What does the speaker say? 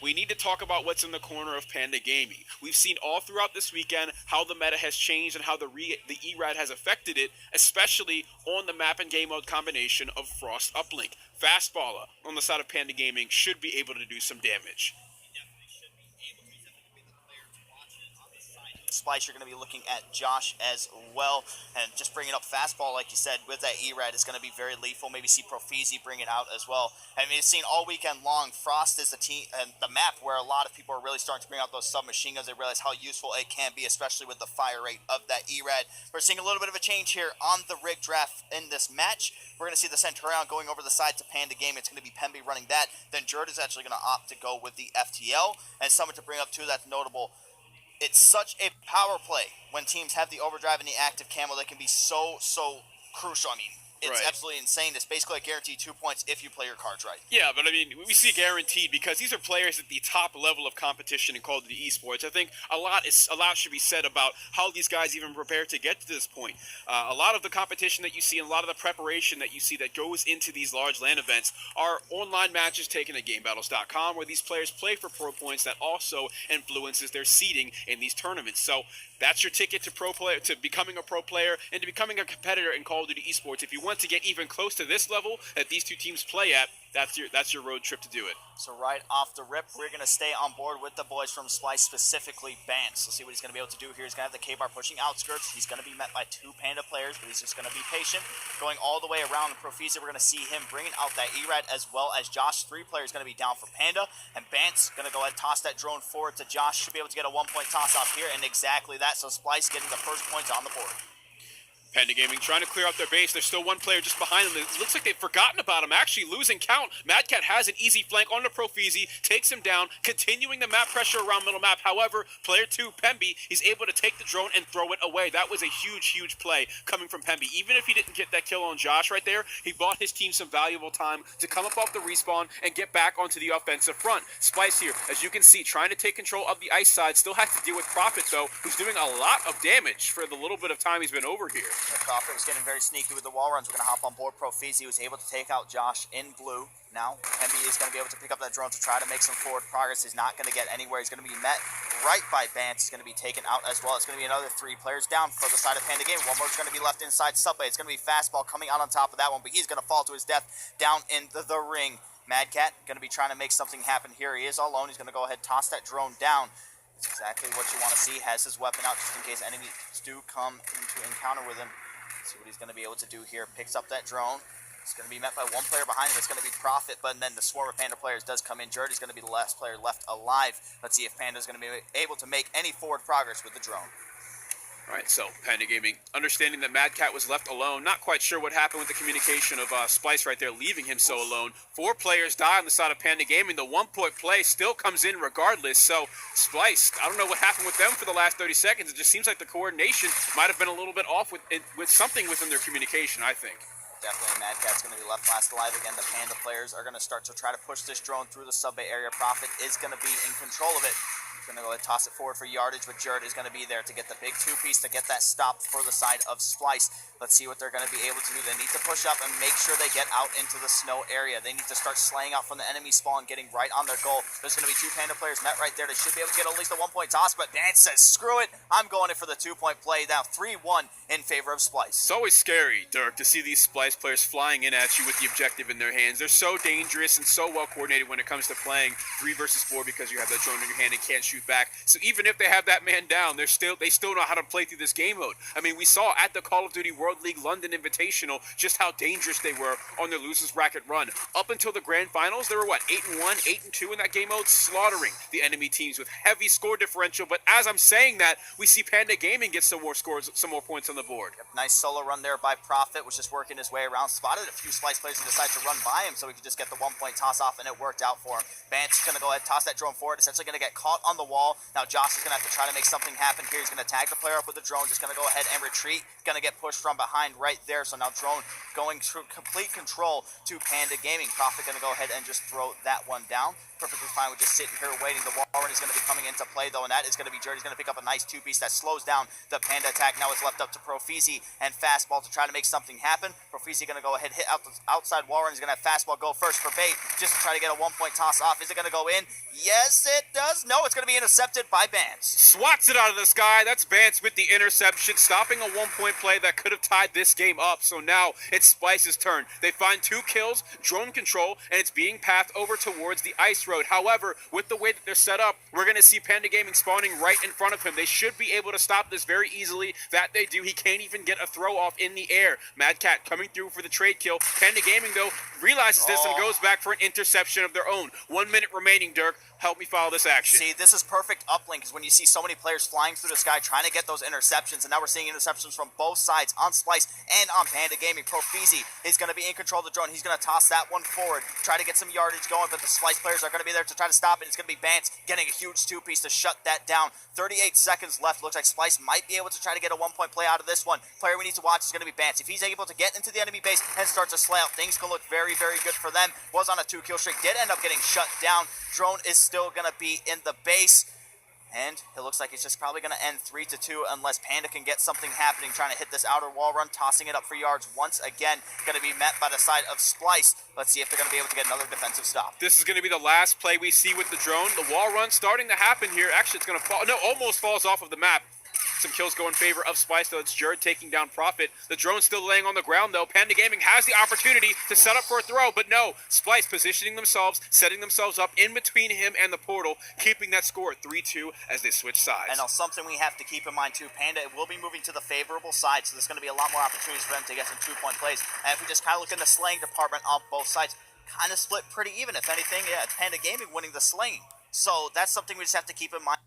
we need to talk about what's in the corner of Panda Gaming. We've seen all throughout this weekend how the meta has changed and how the ERAD has affected it, especially on the map and game mode combination of Frost Uplink. Fastballer on the side of Panda Gaming should be able to do some damage. Splice, you're going to be looking at Josh as well, and just bringing up fastball, like you said, with that ERAD is going to be very lethal. Maybe see Profizi bring it out as well. I mean, it's seen all weekend long. Frost is the team and the map where a lot of people are really starting to bring out those submachine guns. They realize how useful it can be, especially with the fire rate of that ERAD. We're seeing a little bit of a change here on the rig draft in this match. We're going to see the Centurion going over the side to Panda Game. It's going to be Pemby running that. Then Jerd is actually going to opt to go with the FTL, and someone to bring up too that's notable. It's such a power play when teams have the overdrive and the active camo that can be so crucial. I mean, it's absolutely insane. It's basically a guaranteed 2 points if you play your cards right. Yeah, but I mean, we see guaranteed because these are players at the top level of competition in Call of Duty Esports. I think a lot should be said about how these guys even prepare to get to this point. A lot of the competition that you see and a lot of the preparation that you see that goes into these large LAN events are online matches taken at GameBattles.com, where these players play for pro points that also influences their seeding in these tournaments. So that's your ticket to becoming a pro player and to becoming a competitor in Call of Duty Esports. If you want to get even close to this level that these two teams play at, that's your road trip to do it. So right off the rip, we're going to stay on board with the boys from Splice, specifically Bance. Let's see what he's going to be able to do here. He's going to have the K-Bar pushing outskirts. He's going to be met by two Panda players, but he's just going to be patient. Going all the way around the Profizi, we're going to see him bringing out that ERAD as well as Josh. Three players going to be down for Panda, and Bance going to go ahead and toss that drone forward to Josh. Should be able to get a 1-point toss off here, and exactly that. So Splice getting the first points on the board. Panda Gaming trying to clear out their base. There's still one player just behind them. It looks like they've forgotten about him, actually losing count. Mad Cat has an easy flank on the Profizi, takes him down, continuing the map pressure around middle map. However, player 2, Pemby, he's able to take the drone and throw it away. That was a huge play coming from Pemby. Even if he didn't get that kill on Josh right there, he bought his team some valuable time to come up off the respawn and get back onto the offensive front. Splice here, as you can see, trying to take control of the ice side. Still has to deal with Prophet, though, who's doing a lot of damage for the little bit of time he's been over here. Prophet was getting very sneaky with the wall runs. We're going to hop on board. Profizi was able to take out Josh in blue. Now, Pemby is going to be able to pick up that drone to try to make some forward progress. He's not going to get anywhere. He's going to be met right by Bance. He's going to be taken out as well. It's going to be another 3 players down for the side of Panda Game. One more is going to be left inside Subway. It's going to be Fastball coming out on top of that one, but he's going to fall to his death down in the ring. Mad Cat going to be trying to make something happen here. He is all alone. He's going to go ahead and toss that drone down. It's exactly what you want to see. Has his weapon out just in case enemies do come into encounter with him. See what he's going to be able to do here. Picks up that drone. It's going to be met by one player behind him. It's going to be Prophet, but then the swarm of Panda players does come in. Jerd is going to be the last player left alive. Let's see if Panda is going to be able to make any forward progress with the drone. All right, so Panda Gaming, understanding that Mad Cat was left alone, not quite sure what happened with the communication of Splice right there, leaving him so alone. 4 players die on the side of Panda Gaming. The 1-point play still comes in regardless. So Splice, I don't know what happened with them for the last 30 seconds. It just seems like the coordination might have been a little bit off with something within their communication, I think. Definitely Mad Cat's going to be left last alive again. The Panda players are going to start to try to push this drone through the sub-bay area. Prophet is going to be in control of it. Going to go ahead and toss it forward for yardage, but Jerd is going to be there to get the big 2-piece to get that stop for the side of Splice. Let's see what they're going to be able to do. They need to push up and make sure they get out into the snow area. They need to start slaying out from the enemy spawn, getting right on their goal. There's going to be 2 Panda players met right there. They should be able to get at least a 1-point toss, but Dan says, screw it. I'm going in for the 2-point play. Now 3-1 in favor of Splice. It's always scary, Dirk, to see these Splice players flying in at you with the objective in their hands. They're so dangerous and so well coordinated when it comes to playing 3 versus 4 because you have that drone in your hand and can't shoot back. So even if they have that man down, they still know how to play through this game mode. I mean, we saw at the Call of Duty World League London Invitational just how dangerous they were on their losers bracket run. Up until the grand finals, they were 8-1, 8-2 in that game mode, slaughtering the enemy teams with heavy score differential. But as I'm saying that, we see Panda Gaming get some more scores, some more points on the board. Yep, nice solo run there by Prophet, was just working his way around. Spotted a few Splice players and decided to run by him so he could just get the 1-point toss off, and it worked out for him. Bance is going to go ahead and toss that drone forward, essentially going to get caught on the wall. Now Josh is going to have to try to make something happen here. He's going to tag the player up with the drone, just going to go ahead and retreat. Going to get pushed from behind right there. So now drone going through complete control to Panda Gaming. Prophet going to go ahead and just throw that one down. perfectly fine with just sitting here waiting. The wall run is going to be coming into play, though, and that is going to be Jerry's going to pick up a nice two-piece that slows down the Panda attack. Now it's left up to Profizi and Fastball to try to make something happen. Profizi going to go ahead, hit out the outside wall run. He's going to have Fastball go first for bait, just to try to get a one-point toss off. Is it going to go in? Yes, it does. No, it's going to be intercepted by Bance. Swats it out of the sky. That's Bance with the interception, stopping a one-point play that could have tied this game up. So now it's Splice's turn. They find 2 kills, drone control, and it's being pathed over towards the ice road. However, with the way that they're set up, we're going to see Panda Gaming spawning right in front of him. They should be able to stop this very easily. That they do. He can't even get a throw off in the air. Mad Cat coming through for the trade kill. Panda Gaming, though, realizes this and goes back for an interception of their own. 1 minute remaining, Dirk. Help me follow this action. See, this is perfect uplink, because when you see so many players flying through the sky trying to get those interceptions, and now we're seeing interceptions from both sides on Splice and on Panda Gaming. Profizi is going to be in control of the drone. He's going to toss that one forward, try to get some yardage going, but the Splice players are going to be there to try to stop it. It's going to be Bance getting a huge two-piece to shut that down. 38 seconds left. Looks like Splice might be able to try to get a one-point play out of this one. Player we need to watch is going to be Bance. If he's able to get into the enemy base and start to slay out, things can look very, very good for them. Was on a 2-kill streak, did end up getting shut down. Drone is still going to be in the base. And it looks like it's just probably going to end 3-2 unless Panda can get something happening, trying to hit this outer wall run, tossing it up for yards once again. Going to be met by the side of Splice. Let's see if they're going to be able to get another defensive stop. This is going to be the last play we see with the drone. The wall run starting to happen here. Actually, it's going to fall. No, almost falls off of the map. Some kills go in favor of Splice, though. It's Jared taking down Profit. The drone's still laying on the ground, though. Panda Gaming has the opportunity to set up for a throw, but no. Splice positioning themselves, setting themselves up in between him and the portal, keeping that score at 3-2 as they switch sides. And now something we have to keep in mind, too, Panda will be moving to the favorable side, so there's going to be a lot more opportunities for them to get some two-point plays. And if we just kind of look in the slaying department on both sides, kind of split pretty even. If anything, yeah, it's Panda Gaming winning the slaying. So that's something we just have to keep in mind.